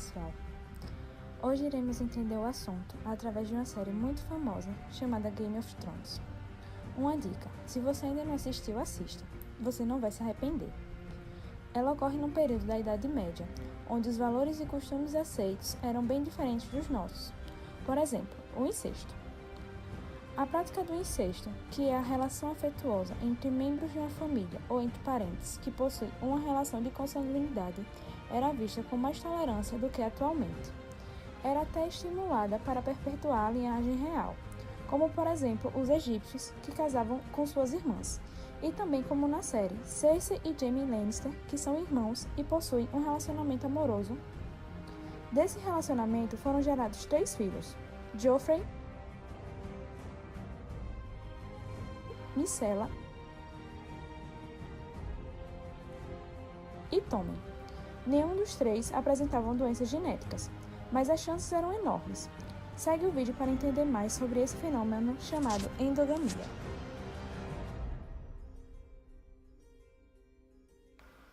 pessoal! Hoje iremos entender o assunto através de uma série muito famosa chamada Game of Thrones. Uma dica: se você ainda não assistiu, assista. Você não vai se arrepender. Ela ocorre num período da Idade Média, onde os valores e costumes aceitos eram bem diferentes dos nossos. Por exemplo, o incesto. A prática do incesto, que é a relação afetuosa entre membros de uma família ou entre parentes que possuem uma relação de consanguinidade, era vista com mais tolerância do que atualmente. Era até estimulada para perpetuar a linhagem real, como por exemplo os egípcios que casavam com suas irmãs, e também como na série Cersei e Jaime Lannister, que são irmãos e possuem um relacionamento amoroso. Desse relacionamento foram gerados 3 filhos: Joffrey, Myrcella e Tommen. Nenhum dos 3 apresentavam doenças genéticas, mas as chances eram enormes. Segue o vídeo para entender mais sobre esse fenômeno chamado endogamia.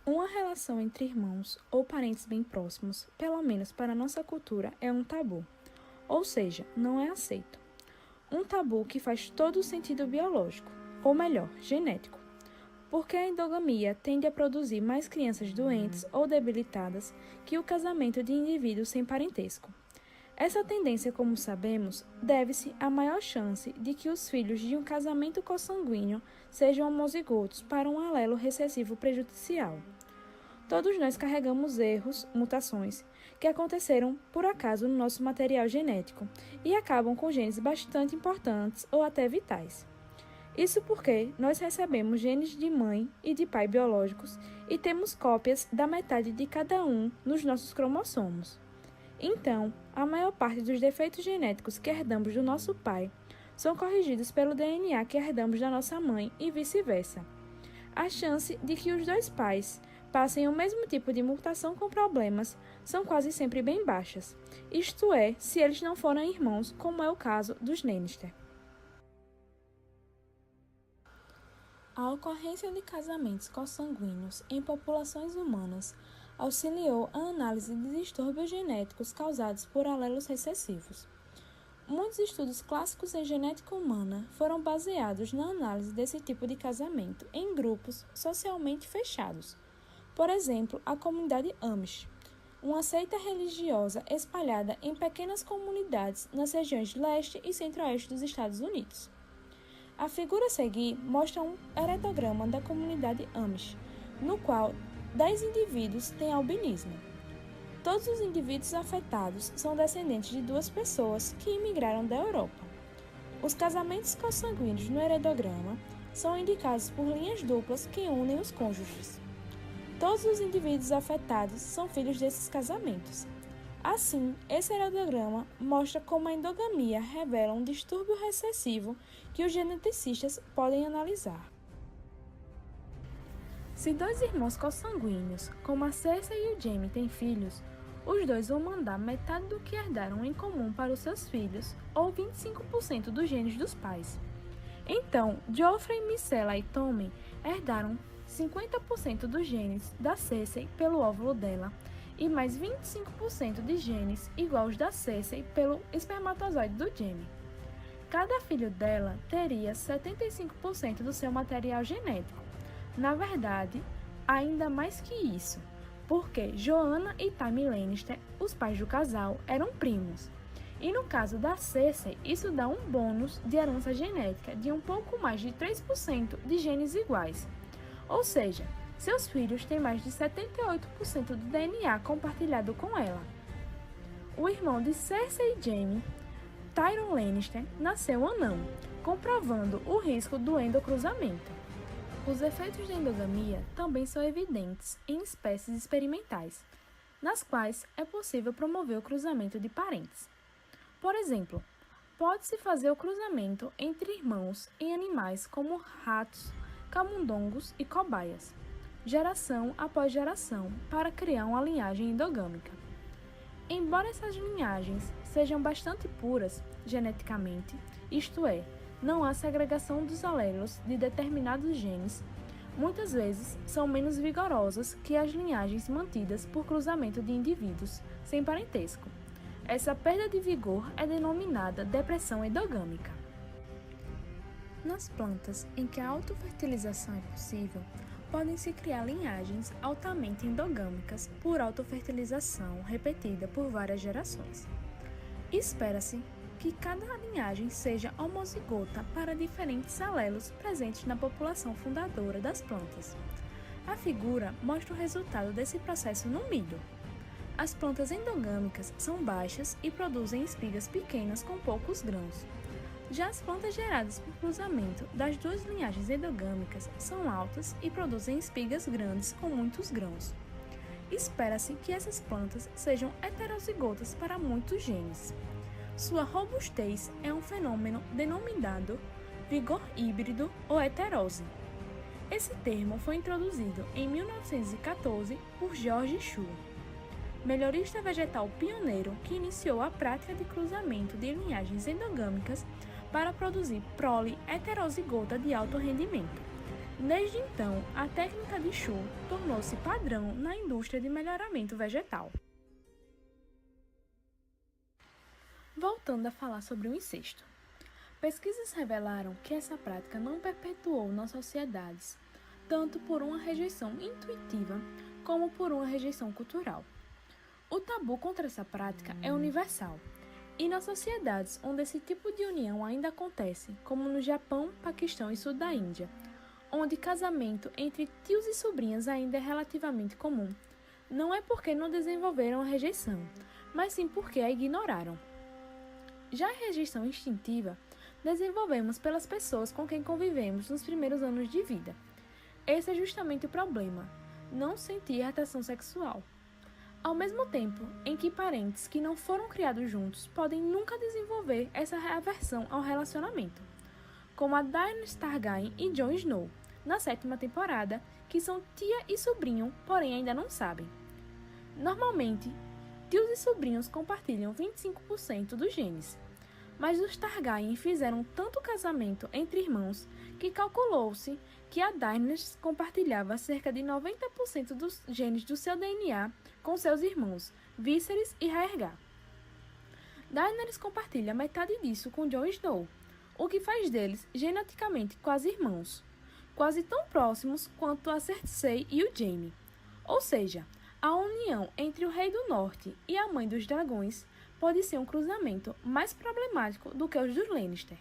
Uma relação entre irmãos ou parentes bem próximos, pelo menos para nossa cultura, é um tabu, ou seja, não é aceito. Um tabu que faz todo o sentido biológico, ou melhor, genético, porque a endogamia tende a produzir mais crianças doentes ou debilitadas que o casamento de indivíduos sem parentesco. Essa tendência, como sabemos, deve-se à maior chance de que os filhos de um casamento consanguíneo sejam homozigotos para um alelo recessivo prejudicial. Todos nós carregamos erros, mutações, que aconteceram por acaso no nosso material genético e acabam com genes bastante importantes ou até vitais. Isso porque nós recebemos genes de mãe e de pai biológicos e temos cópias da metade de cada um nos nossos cromossomos. Então, a maior parte dos defeitos genéticos que herdamos do nosso pai são corrigidos pelo DNA que herdamos da nossa mãe e vice-versa. A chance de que os 2 pais passem o mesmo tipo de mutação com problemas são quase sempre bem baixas, isto é, se eles não forem irmãos, como é o caso dos Lannister. A ocorrência de casamentos consanguíneos em populações humanas auxiliou a análise de distúrbios genéticos causados por alelos recessivos. Muitos estudos clássicos em genética humana foram baseados na análise desse tipo de casamento em grupos socialmente fechados. Por exemplo, a comunidade Amish, uma seita religiosa espalhada em pequenas comunidades nas regiões leste e centro-oeste dos Estados Unidos. A figura a seguir mostra um heredograma da comunidade Amish, no qual 10 indivíduos têm albinismo. Todos os indivíduos afetados são descendentes de 2 pessoas que imigraram da Europa. Os casamentos consanguíneos no heredograma são indicados por linhas duplas que unem os cônjuges. Todos os indivíduos afetados são filhos desses casamentos. Assim, esse heredograma mostra como a endogamia revela um distúrbio recessivo que os geneticistas podem analisar. Se 2 irmãos consanguíneos, como a Cersei e o Jaime, têm filhos, os 2 vão mandar metade do que herdaram em comum para os seus filhos, ou 25% dos genes dos pais. Então, Joffrey, Myrcella e Tommen herdaram 50% dos genes da Cersei pelo óvulo dela, e mais 25% de genes iguais da Cersei pelo espermatozoide do Jaime. Cada filho dela teria 75% do seu material genético. Na verdade, ainda mais que isso, porque Joanna e Jaime Lannister, os pais do casal, eram primos. E no caso da Cersei, isso dá um bônus de herança genética de um pouco mais de 3% de genes iguais. Ou seja, seus filhos têm mais de 78% do DNA compartilhado com ela. O irmão de Cersei e Jaime, Tyrion Lannister, nasceu anão, comprovando o risco do endocruzamento. Os efeitos da endogamia também são evidentes em espécies experimentais, nas quais é possível promover o cruzamento de parentes. Por exemplo, pode-se fazer o cruzamento entre irmãos em animais como ratos, camundongos e cobaias, geração após geração, para criar uma linhagem endogâmica. Embora essas linhagens sejam bastante puras geneticamente, isto é, não há segregação dos alelos de determinados genes, muitas vezes são menos vigorosas que as linhagens mantidas por cruzamento de indivíduos sem parentesco. Essa perda de vigor é denominada depressão endogâmica. Nas plantas em que a autofertilização é possível, podem-se criar linhagens altamente endogâmicas por autofertilização repetida por várias gerações. Espera-se que cada linhagem seja homozigota para diferentes alelos presentes na população fundadora das plantas. A figura mostra o resultado desse processo no milho. As plantas endogâmicas são baixas e produzem espigas pequenas com poucos grãos. Já as plantas geradas por cruzamento das duas linhagens endogâmicas são altas e produzem espigas grandes com muitos grãos. Espera-se que essas plantas sejam heterozigotas para muitos genes. Sua robustez é um fenômeno denominado vigor híbrido ou heterose. Esse termo foi introduzido em 1914 por George Schuh, melhorista vegetal pioneiro que iniciou a prática de cruzamento de linhagens endogâmicas para produzir prole heterozigota de alto rendimento. Desde então, a técnica de Schuh tornou-se padrão na indústria de melhoramento vegetal. Voltando a falar sobre o incesto. Pesquisas revelaram que essa prática não perpetuou nas sociedades, tanto por uma rejeição intuitiva como por uma rejeição cultural. O tabu contra essa prática é universal, e nas sociedades onde esse tipo de união ainda acontece, como no Japão, Paquistão e sul da Índia, onde casamento entre tios e sobrinhas ainda é relativamente comum, não é porque não desenvolveram a rejeição, mas sim porque a ignoraram. Já a rejeição instintiva, desenvolvemos pelas pessoas com quem convivemos nos primeiros anos de vida. Esse é justamente o problema, não sentir atração sexual. Ao mesmo tempo em que parentes que não foram criados juntos podem nunca desenvolver essa aversão ao relacionamento, como a Daenerys Targaryen e Jon Snow, na 7ª temporada, que são tia e sobrinho, porém ainda não sabem. Normalmente, tios e sobrinhos compartilham 25% dos genes, mas os Targaryen fizeram tanto casamento entre irmãos que calculou-se que a Daenerys compartilhava cerca de 90% dos genes do seu DNA com seus irmãos Viserys e Rhaegar. Daenerys compartilha metade disso com Jon Snow, o que faz deles geneticamente quase irmãos, quase tão próximos quanto a Cersei e o Jaime. Ou seja, a união entre o Rei do Norte e a Mãe dos Dragões pode ser um cruzamento mais problemático do que os dos Lannister.